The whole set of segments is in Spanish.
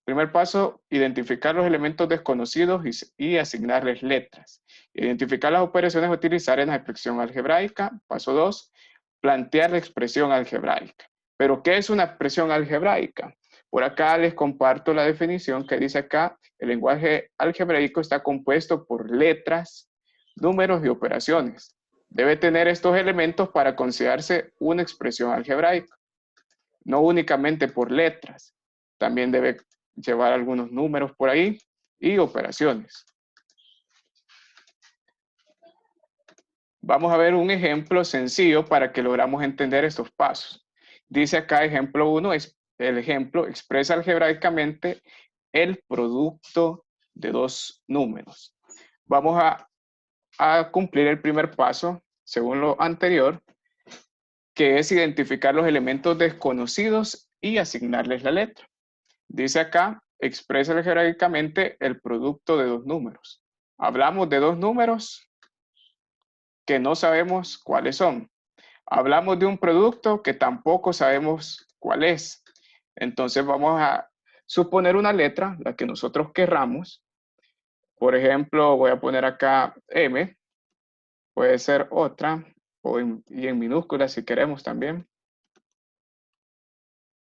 Primer paso, identificar los elementos desconocidos y asignarles letras. Identificar las operaciones a utilizar en la expresión algebraica. Paso 2, plantear la expresión algebraica. ¿Pero qué es una expresión algebraica? Por acá les comparto la definición que dice acá: el lenguaje algebraico está compuesto por letras, números y operaciones. Debe tener estos elementos para considerarse una expresión algebraica. No únicamente por letras, también debe llevar algunos números por ahí y operaciones. Vamos a ver un ejemplo sencillo para que logramos entender estos pasos. Dice acá, ejemplo 1, el ejemplo expresa algebraicamente el producto de dos números. Vamos a cumplir el primer paso, según lo anterior, que es identificar los elementos desconocidos y asignarles la letra. Dice acá, expresa algebraicamente el producto de dos números. Hablamos de dos números que no sabemos cuáles son. Hablamos de un producto que tampoco sabemos cuál es. Entonces vamos a suponer una letra, la que nosotros querramos. Por ejemplo, voy a poner acá M. Puede ser otra, y en minúsculas si queremos también.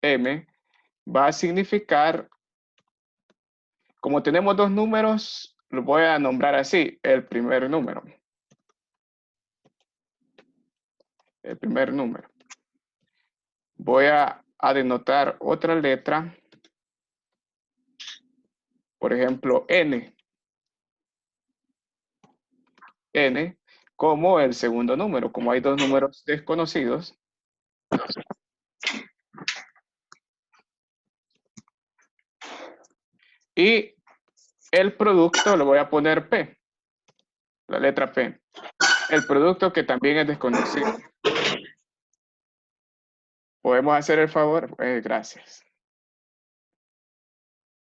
M va a significar, como tenemos dos números, lo voy a nombrar así, el primer número. El primer número. Voy a denotar otra letra, por ejemplo, N. N como el segundo número. Como hay dos números desconocidos, y el producto lo voy a poner P, la letra P. El producto que también es desconocido. ¿Podemos hacer el favor? Gracias.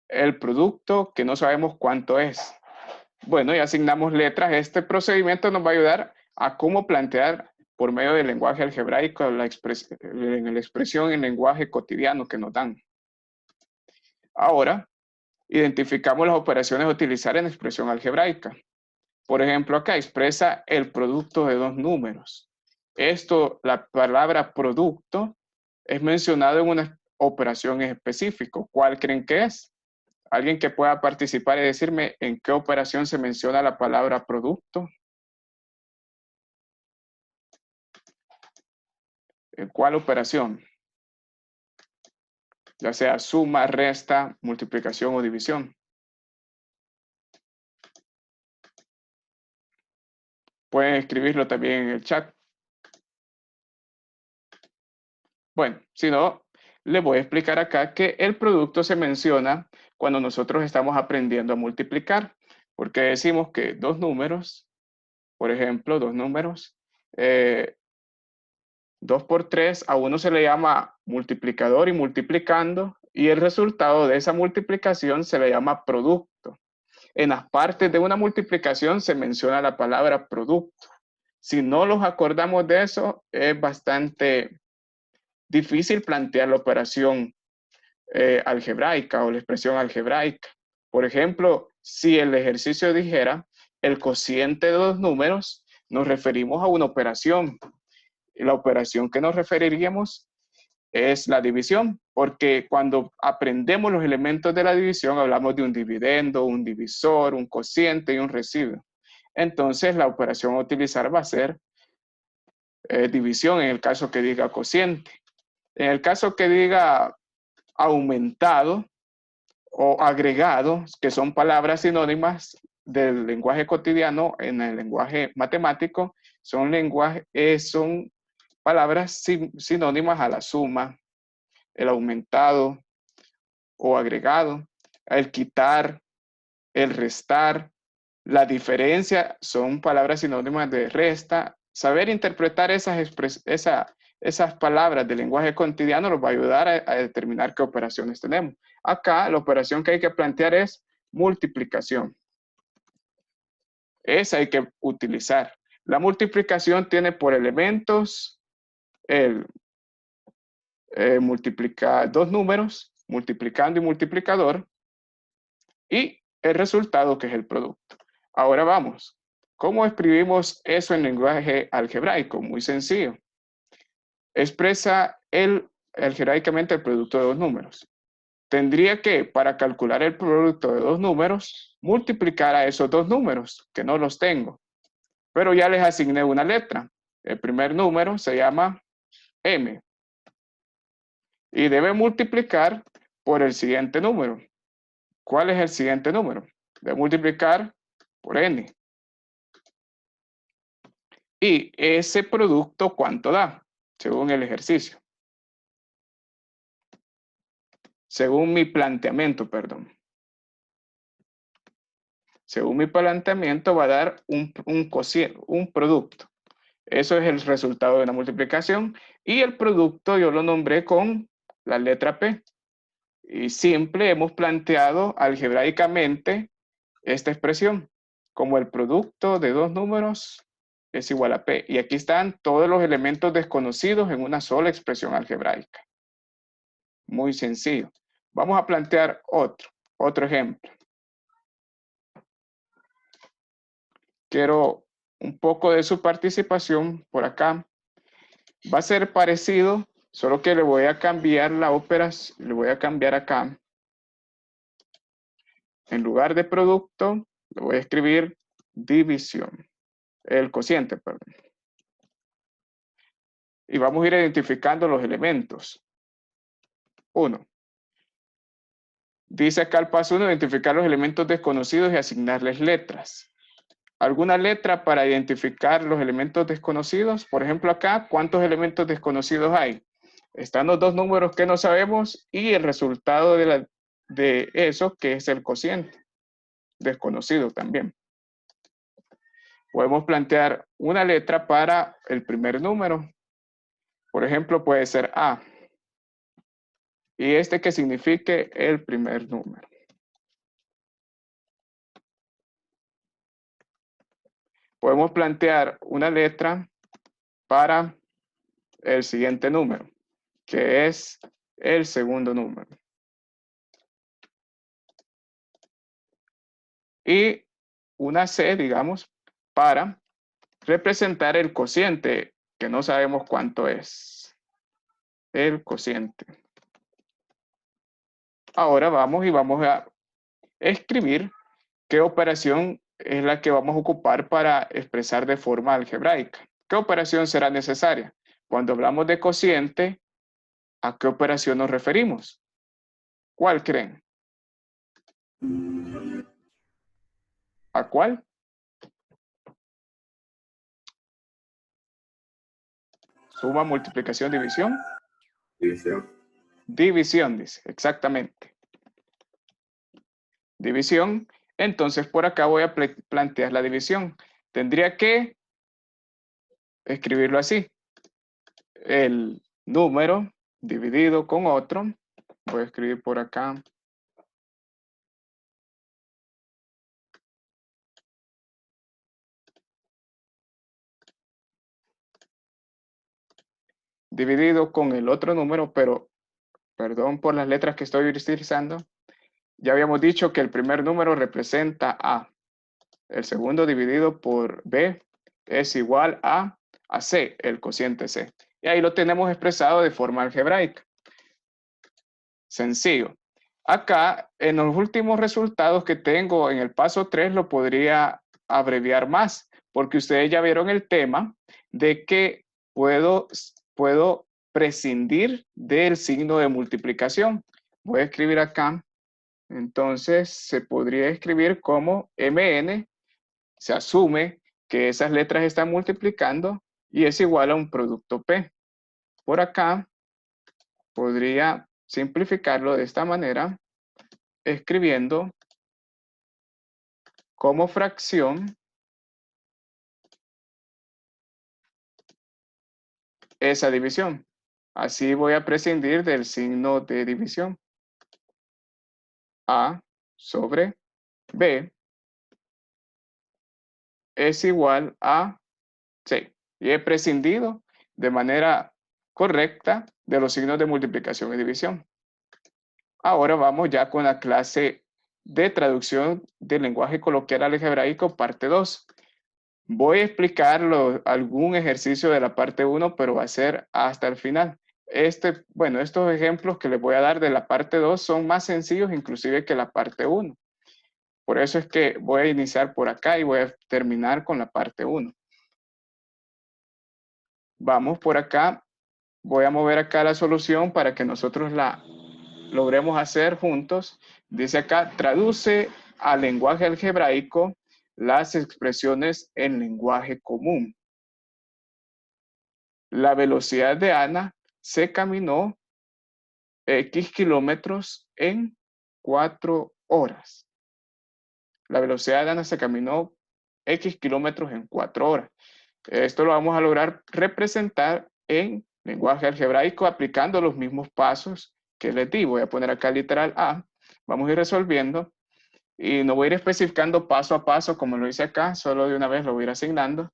El producto que no sabemos cuánto es. Bueno, y asignamos letras. Este procedimiento nos va a ayudar a cómo plantear por medio del lenguaje algebraico la expresión en lenguaje cotidiano que nos dan. Ahora, identificamos las operaciones a utilizar en expresión algebraica. Por ejemplo, acá expresa el producto de dos números. Esto, la palabra producto, es mencionado en una operación en específico. ¿Cuál creen que es? ¿Alguien que pueda participar y decirme en qué operación se menciona la palabra producto? ¿En cuál operación? Ya sea suma, resta, multiplicación o división. Pueden escribirlo también en el chat. Bueno, si no, les voy a explicar acá que el producto se menciona cuando nosotros estamos aprendiendo a multiplicar, porque decimos que dos números, por ejemplo, dos números, 2 por 3, a uno se le llama multiplicador y multiplicando, y el resultado de esa multiplicación se le llama producto. En las partes de una multiplicación se menciona la palabra producto. Si no los acordamos de eso, es bastante difícil plantear la operación algebraica o la expresión algebraica. Por ejemplo, si el ejercicio dijera el cociente de dos números, nos referimos a una operación. La operación que nos referiríamos es la división, porque cuando aprendemos los elementos de la división hablamos de un dividendo, un divisor, un cociente y un residuo. Entonces la operación a utilizar va a ser división en el caso que diga cociente. En el caso que diga aumentado o agregado, que son palabras sinónimas del lenguaje cotidiano en el lenguaje matemático, son palabras sinónimas a la suma, el aumentado o agregado, el quitar, el restar, la diferencia son palabras sinónimas de resta. Saber interpretar esas palabras del lenguaje cotidiano nos va a ayudar a determinar qué operaciones tenemos. Acá la operación que hay que plantear es multiplicación. Esa hay que utilizar. La multiplicación tiene por elementos multiplicar dos números multiplicando y multiplicador, y el resultado que es el producto. Ahora vamos. ¿Cómo escribimos eso en lenguaje algebraico? Muy sencillo. Expresa algebraicamente el producto de dos números. Tendría que, para calcular el producto de dos números, multiplicar a esos dos números, que no los tengo. Pero ya les asigné una letra. El primer número se llama M. Y debe multiplicar por el siguiente número. ¿Cuál es el siguiente número? Debe multiplicar por N. Y ese producto, ¿cuánto da? Según el ejercicio. Según mi planteamiento, perdón. Según mi planteamiento va a dar un cociente, un producto. Eso es el resultado de una multiplicación. Y el producto yo lo nombré con la letra P. Y siempre hemos planteado algebraicamente esta expresión como el producto de dos números es igual a P. Y aquí están todos los elementos desconocidos en una sola expresión algebraica. Muy sencillo. Vamos a plantear otro ejemplo. Quiero un poco de su participación por acá. Va a ser parecido, solo que le voy a cambiar la ópera, le voy a cambiar acá. En lugar de producto, le voy a escribir división. El cociente, perdón. Y vamos a ir identificando los elementos. 1. Dice acá el paso 1, identificar los elementos desconocidos y asignarles letras. ¿Alguna letra para identificar los elementos desconocidos? Por ejemplo, acá, ¿cuántos elementos desconocidos hay? Están los dos números que no sabemos y el resultado de eso, que es el cociente, desconocido también. Podemos plantear una letra para el primer número. Por ejemplo, puede ser A. Y este que signifique el primer número. Podemos plantear una letra para el siguiente número, que es el segundo número. Y una C, digamos, para representar el cociente, que no sabemos cuánto es. El cociente. Ahora vamos a escribir qué operación es la que vamos a ocupar para expresar de forma algebraica. ¿Qué operación será necesaria? Cuando hablamos de cociente, ¿a qué operación nos referimos? ¿Cuál creen? ¿A cuál? Suma, multiplicación, división. División. División, dice, exactamente. División. Entonces, por acá voy a plantear la división. Tendría que escribirlo así. El número dividido con otro. Voy a escribir por acá. Dividido con el otro número, pero perdón por las letras que estoy utilizando. Ya habíamos dicho que el primer número representa A. El segundo dividido por B es igual a C, el cociente C. Y ahí lo tenemos expresado de forma algebraica. Sencillo. Acá, en los últimos resultados que tengo en el paso 3, lo podría abreviar más, porque ustedes ya vieron el tema de que puedo prescindir del signo de multiplicación. Voy a escribir acá. Entonces, se podría escribir como MN. Se asume que esas letras están multiplicando y es igual a un producto P. Por acá podría simplificarlo de esta manera, escribiendo como fracción esa división. Así voy a prescindir del signo de división. A sobre B es igual a C. Y he prescindido de manera correcta de los signos de multiplicación y división. Ahora vamos ya con la clase de traducción del lenguaje coloquial algebraico, parte 2. Voy a explicar algún ejercicio de la parte 1, pero va a ser hasta el final. Bueno, estos ejemplos que les voy a dar de la parte 2 son más sencillos inclusive que la parte 1. Por eso es que voy a iniciar por acá y voy a terminar con la parte 1. Vamos por acá. Voy a mover acá la solución para que nosotros la logremos hacer juntos. Dice acá, traduce al lenguaje algebraico las expresiones en lenguaje común. La velocidad de Ana se caminó X kilómetros en 4 horas. La velocidad de Ana se caminó X kilómetros en 4 horas. Esto lo vamos a lograr representar en lenguaje algebraico aplicando los mismos pasos que les di. Voy a poner acá literal A. Vamos a ir resolviendo y no voy a ir especificando paso a paso como lo hice acá, solo de una vez lo voy a ir asignando.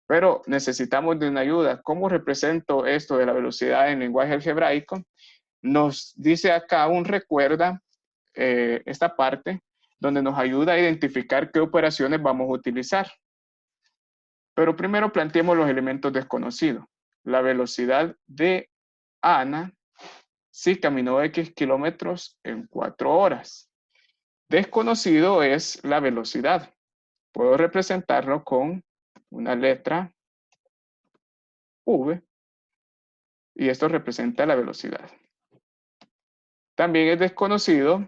Pero necesitamos de una ayuda. ¿Cómo represento esto de la velocidad en lenguaje algebraico? Nos dice acá un recuerda esta parte donde nos ayuda a identificar qué operaciones vamos a utilizar. Pero primero planteemos los elementos desconocidos. La velocidad de Ana sí caminó X kilómetros en 4 horas. Desconocido es la velocidad. Puedo representarlo con una letra V y esto representa la velocidad. También es desconocido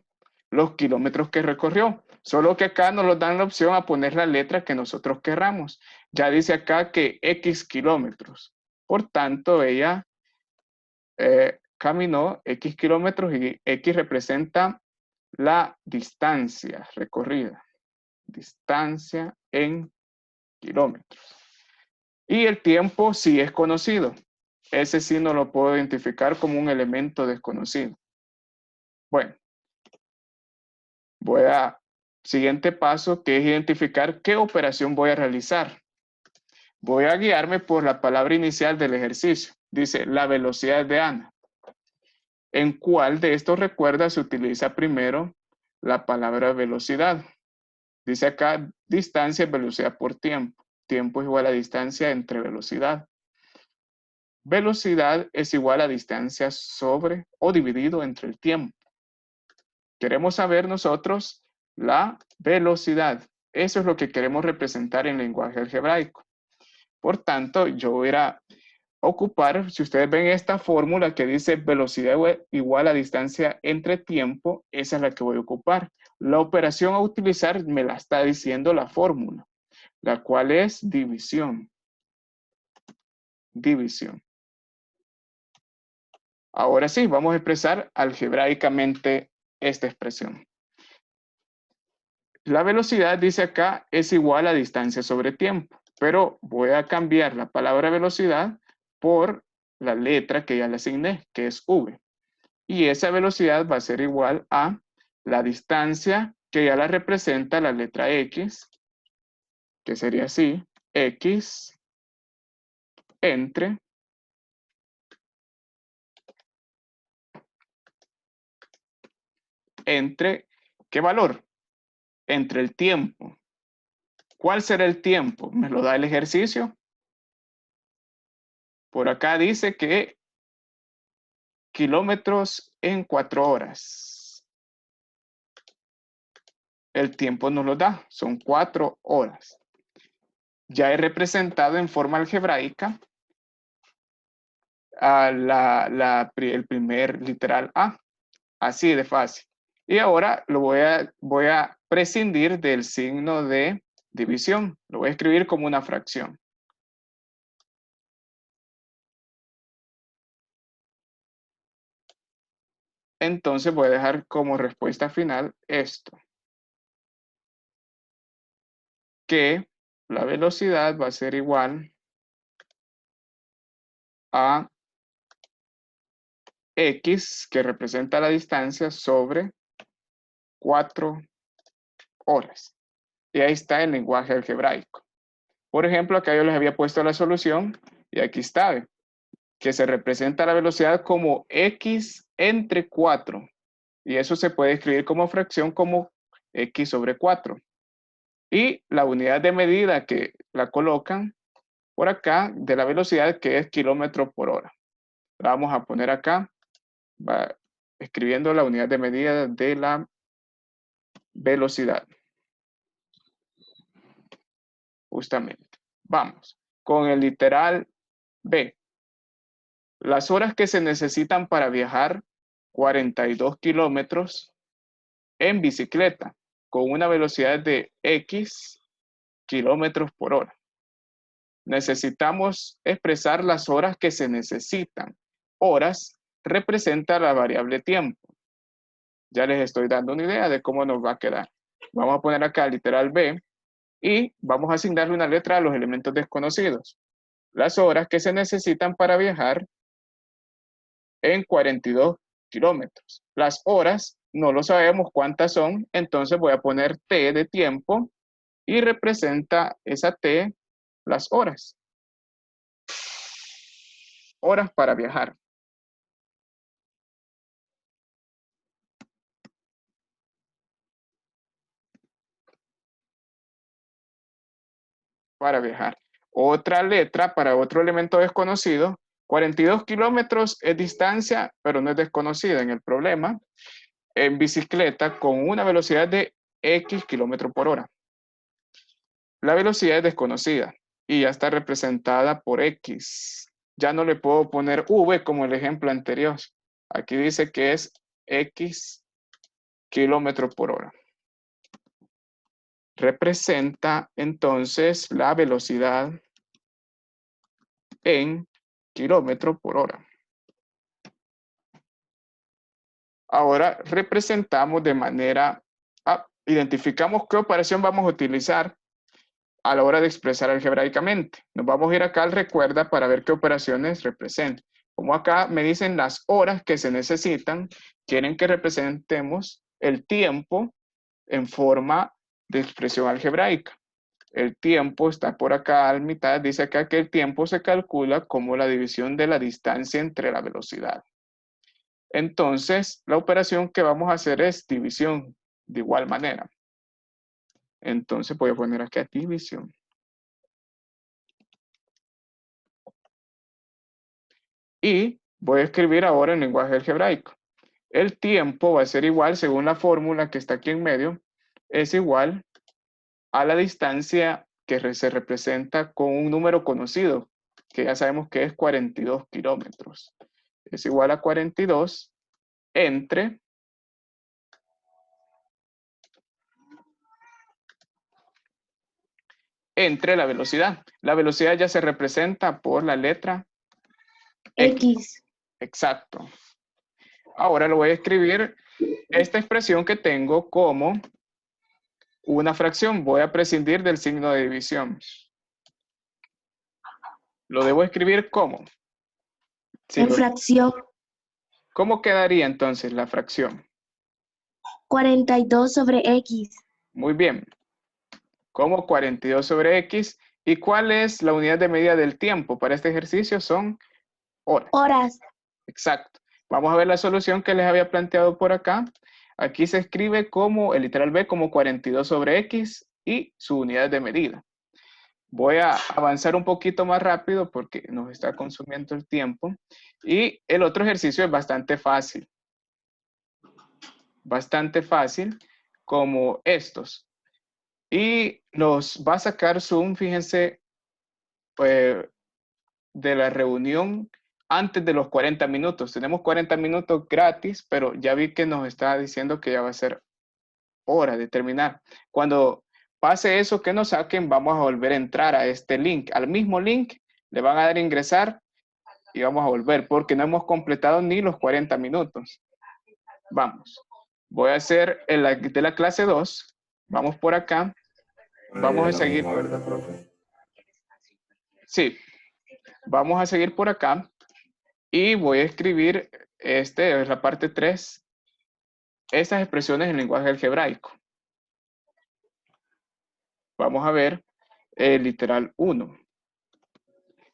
los kilómetros que recorrió, solo que acá nos dan la opción a poner la letra que nosotros querramos. Ya dice acá que X kilómetros. Por tanto, ella caminó X kilómetros y X representa la distancia recorrida. Distancia en kilómetros. Y el tiempo sí es conocido. Ese sí no lo puedo identificar como un elemento desconocido. Bueno, siguiente paso, que es identificar qué operación voy a realizar. Voy a guiarme por la palabra inicial del ejercicio. Dice, la velocidad de Ana. ¿En cuál de estos recuerda se utiliza primero la palabra velocidad? Dice acá, distancia es velocidad por tiempo. Tiempo es igual a distancia entre velocidad. Velocidad es igual a distancia sobre o dividido entre el tiempo. Queremos saber nosotros la velocidad. Eso es lo que queremos representar en lenguaje algebraico. Por tanto, yo voy a ocupar, si ustedes ven esta fórmula que dice velocidad igual a distancia entre tiempo, esa es la que voy a ocupar. La operación a utilizar me la está diciendo la fórmula, la cual es división. División. Ahora sí, vamos a expresar algebraicamente esta expresión. La velocidad, dice acá, es igual a distancia sobre tiempo, pero voy a cambiar la palabra velocidad por la letra que ya le asigné, que es V. Y esa velocidad va a ser igual a la distancia que ya la representa la letra X, que sería así, X entre ¿qué valor? Entre el tiempo. ¿Cuál será el tiempo? ¿Me lo da el ejercicio? Por acá dice que kilómetros en 4 horas. El tiempo nos lo da, son 4 horas. Ya he representado en forma algebraica a el primer literal A. Así de fácil. Y ahora voy a prescindir del signo de división. Lo voy a escribir como una fracción. Entonces voy a dejar como respuesta final esto. Que la velocidad va a ser igual a X, que representa la distancia, sobre 4 horas. Y ahí está el lenguaje algebraico. Por ejemplo, acá yo les había puesto la solución y aquí está, que se representa la velocidad como X entre 4. Y eso se puede escribir como fracción como x sobre 4. Y la unidad de medida que la colocan por acá de la velocidad, que es kilómetro por hora. La vamos a poner acá, escribiendo la unidad de medida de la velocidad. Justamente. Vamos con el literal B. Las horas que se necesitan para viajar 42 kilómetros en bicicleta con una velocidad de X kilómetros por hora. Necesitamos expresar las horas que se necesitan. Horas representa la variable tiempo. Ya les estoy dando una idea de cómo nos va a quedar. Vamos a poner acá literal B y vamos a asignarle una letra a los elementos desconocidos. Las horas que se necesitan para viajar en 42 kilómetros. Las horas no lo sabemos cuántas son, entonces voy a poner T de tiempo y representa esa T las horas. Horas para viajar. Para viajar. Otra letra para otro elemento desconocido. 42 kilómetros es distancia, pero no es desconocida en el problema. En bicicleta con una velocidad de X kilómetros por hora. La velocidad es desconocida y ya está representada por X. Ya no le puedo poner V como el ejemplo anterior. Aquí dice que es X kilómetros por hora. Representa entonces la velocidad en kilómetros por hora. Ahora representamos de manera, identificamos qué operación vamos a utilizar a la hora de expresar algebraicamente. Nos vamos a ir acá al recuerda para ver qué operaciones representan. Como acá me dicen las horas que se necesitan, quieren que representemos el tiempo en forma de expresión algebraica. El tiempo está por acá a mitad, dice acá que el tiempo se calcula como la división de la distancia entre la velocidad. Entonces, la operación que vamos a hacer es división de igual manera. Entonces voy a poner acá división. Y voy a escribir ahora en lenguaje algebraico. El tiempo va a ser igual, según la fórmula que está aquí en medio, es igual a la distancia que se representa con un número conocido, que ya sabemos que es 42 kilómetros. Es igual a 42 entre la velocidad. La velocidad ya se representa por la letra X. Exacto. Ahora lo voy a escribir esta expresión que tengo como una fracción. Voy a prescindir del signo de división. Lo debo escribir como. En fracción. ¿Cómo quedaría entonces la fracción? 42 sobre X. Muy bien. Como 42 sobre X. ¿Y cuál es la unidad de medida del tiempo para este ejercicio? Son horas. Horas. Exacto. Vamos a ver la solución que les había planteado por acá. Aquí se escribe como el literal B como 42 sobre X y su unidad de medida. Voy a avanzar un poquito más rápido porque nos está consumiendo el tiempo. Y el otro ejercicio es bastante fácil. Bastante fácil como estos. Y los va a sacar Zoom, fíjense, de la reunión antes de los 40 minutos. Tenemos 40 minutos gratis, pero ya vi que nos está diciendo que ya va a ser hora de terminar. Cuando pase eso que nos saquen, vamos a volver a entrar a este link. Al mismo link le van a dar a ingresar y vamos a volver porque no hemos completado ni los 40 minutos. Vamos. Voy a hacer de la clase 2. Vamos por acá. Vamos a seguir. Sí. Vamos a seguir por acá. Y voy a escribir, es la parte 3, estas expresiones en lenguaje algebraico. Vamos a ver el literal 1.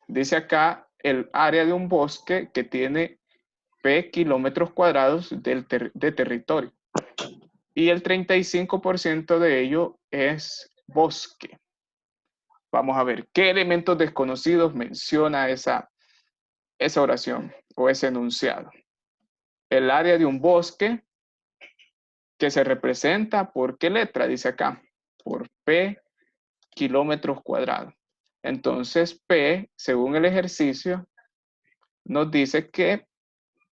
Dice acá el área de un bosque que tiene P kilómetros cuadrados de territorio. Y el 35% de ello es bosque. Vamos a ver qué elementos desconocidos menciona esa oración o ese enunciado. El área de un bosque que se representa por qué letra, dice acá, por P kilómetros cuadrados. Entonces, P, según el ejercicio, nos dice que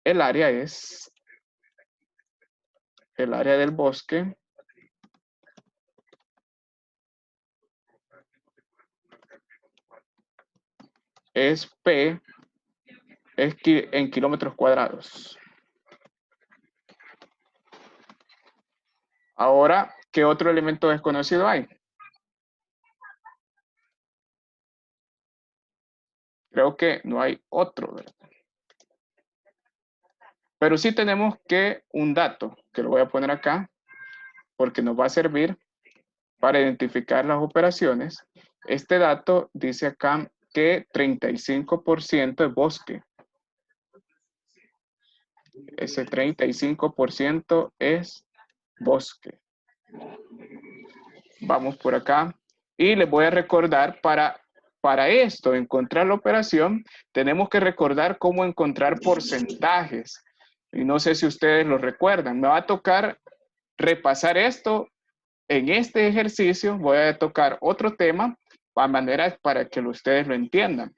el área es el área del bosque es P en kilómetros cuadrados. Ahora, ¿qué otro elemento desconocido hay? Creo que no hay otro, ¿verdad? Pero sí tenemos que un dato, que lo voy a poner acá, porque nos va a servir para identificar las operaciones. Este dato dice acá que 35% es bosque. Ese 35% es bosque. Vamos por acá. Y les voy a recordar para esto, encontrar la operación, tenemos que recordar cómo encontrar porcentajes. Y no sé si ustedes lo recuerdan. Me va a tocar repasar esto en este ejercicio. Voy a tocar otro tema para que ustedes lo entiendan.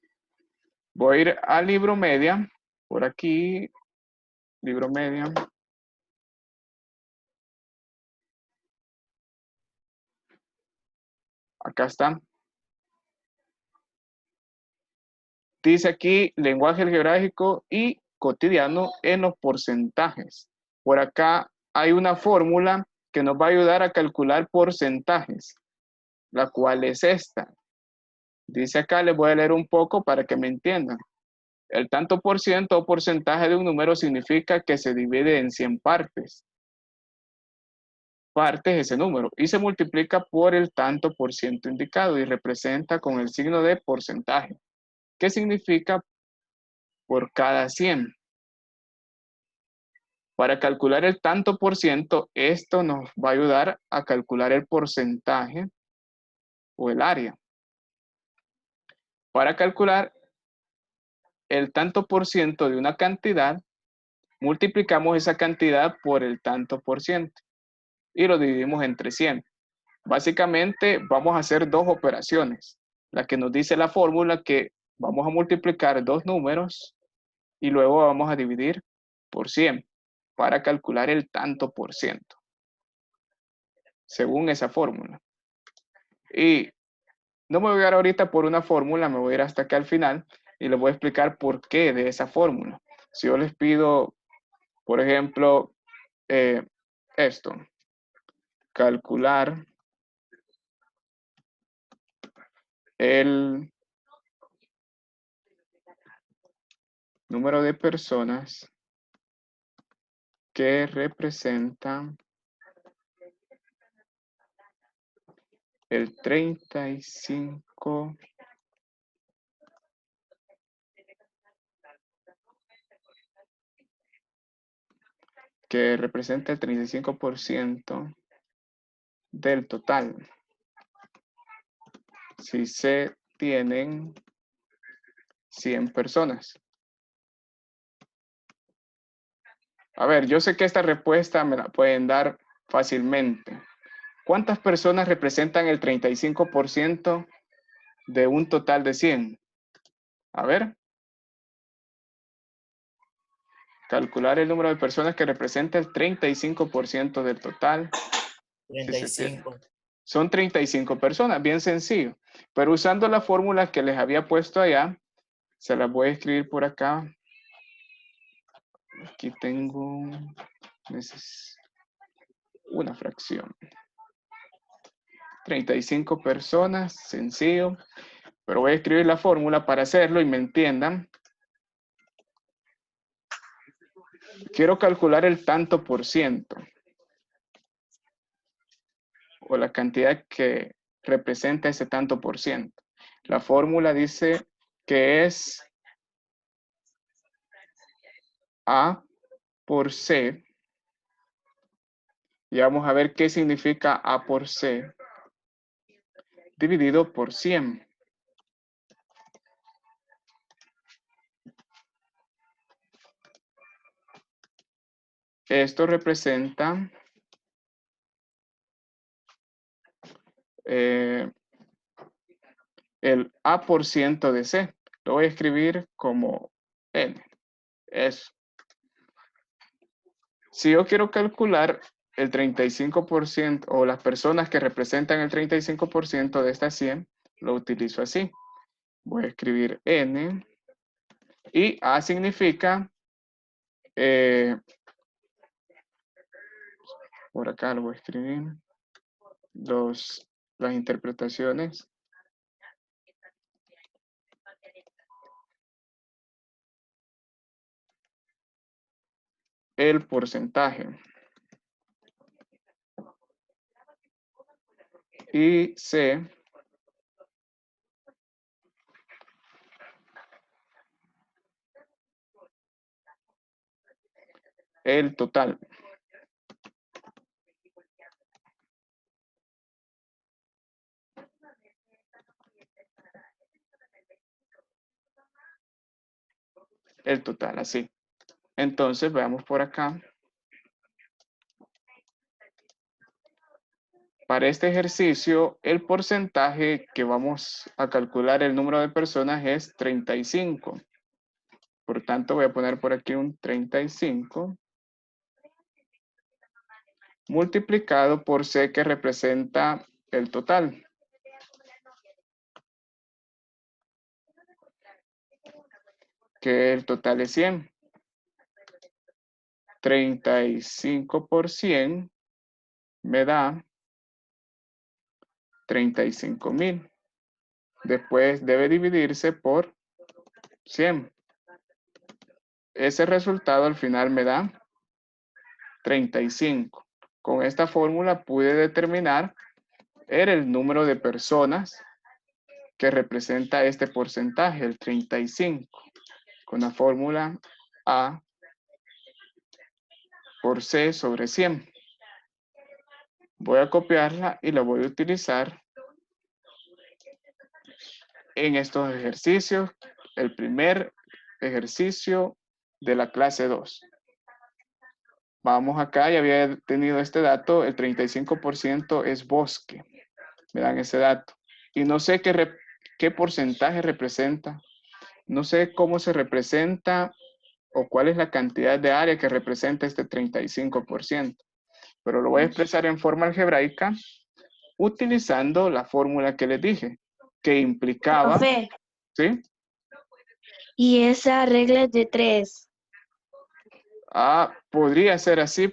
Voy a ir al libro media. Por aquí, libro media. Acá está. Dice aquí lenguaje geográfico y cotidiano en los porcentajes. Por acá hay una fórmula que nos va a ayudar a calcular porcentajes, la cual es esta. Dice acá, les voy a leer un poco para que me entiendan. El tanto por ciento o porcentaje de un número significa que se divide en 100 partes. Partes ese número y se multiplica por el tanto por ciento indicado y representa con el signo de porcentaje. ¿Qué significa por cada 100? Para calcular el tanto por ciento, esto nos va a ayudar a calcular el porcentaje o el área. Para calcular el tanto por ciento de una cantidad, multiplicamos esa cantidad por el tanto por ciento y lo dividimos entre 100. Básicamente vamos a hacer dos operaciones. La que nos dice la fórmula que vamos a multiplicar dos números y luego vamos a dividir por 100 para calcular el tanto por ciento, según esa fórmula. Y no me voy a ir ahorita por una fórmula, me voy a ir hasta acá al final y les voy a explicar por qué de esa fórmula. Si yo les pido, por ejemplo, esto, calcular el número de personas que representan el 35% que representa el 35% del total. Si se tienen 100 personas. A ver, yo sé que esta respuesta me la pueden dar fácilmente. ¿Cuántas personas representan el 35% de un total de 100? A ver. Calcular el número de personas que representa el 35% del total. 35. Son 35 personas, bien sencillo. Pero usando la fórmula que les había puesto allá, se las voy a escribir por acá. Aquí tengo una fracción. 35 personas, sencillo. Pero voy a escribir la fórmula para hacerlo y me entiendan. Quiero calcular el tanto por ciento. O la cantidad que representa ese tanto por ciento. La fórmula dice que es A por C. Y vamos a ver qué significa A por C dividido por 100. Esto representa el A por ciento de C. Lo voy a escribir como N. Eso. Si yo quiero calcular el 35% o las personas que representan el 35% de estas 100, lo utilizo así. Voy a escribir N y A significa, por acá lo voy a escribir, las interpretaciones. El porcentaje. Y C el total. El total, así. Entonces, veamos por acá. Para este ejercicio, el porcentaje que vamos a calcular el número de personas es 35. Por tanto, voy a poner por aquí un 35 multiplicado por C, que representa el total. Que el total es 100. 35 por 100 me da 35,000. Después debe dividirse por 100. Ese resultado al final me da 35. Con esta fórmula pude determinar el número de personas que representa este porcentaje, el 35. Con la fórmula A por C sobre 100. Voy a copiarla y la voy a utilizar en estos ejercicios. El primer ejercicio de la clase 2. Vamos acá, ya había tenido este dato, el 35% es bosque. Me dan ese dato. Y no sé qué porcentaje representa. No sé cómo se representa o cuál es la cantidad de área que representa este 35%. Pero lo voy a expresar en forma algebraica utilizando la fórmula que les dije, que implicaba... Profe, ¿Sí? y esa regla es de 3. Podría ser así,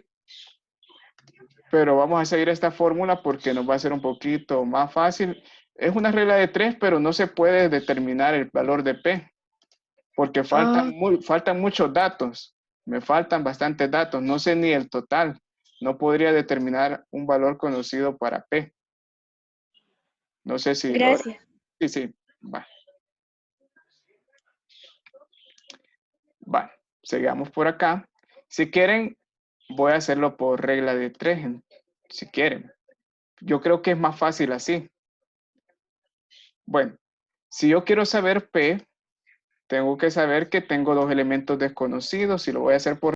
pero vamos a seguir esta fórmula porque nos va a ser un poquito más fácil. Es una regla de 3, pero no se puede determinar el valor de P, porque faltan muchos datos. Me faltan bastantes datos, no sé ni el total. No podría determinar un valor conocido para P. No sé si... Gracias. Sí, va. Va, sigamos por acá. Si quieren, voy a hacerlo por regla de 3, si quieren. Yo creo que es más fácil así. Bueno, si yo quiero saber P, tengo que saber que tengo dos elementos desconocidos y lo voy a hacer por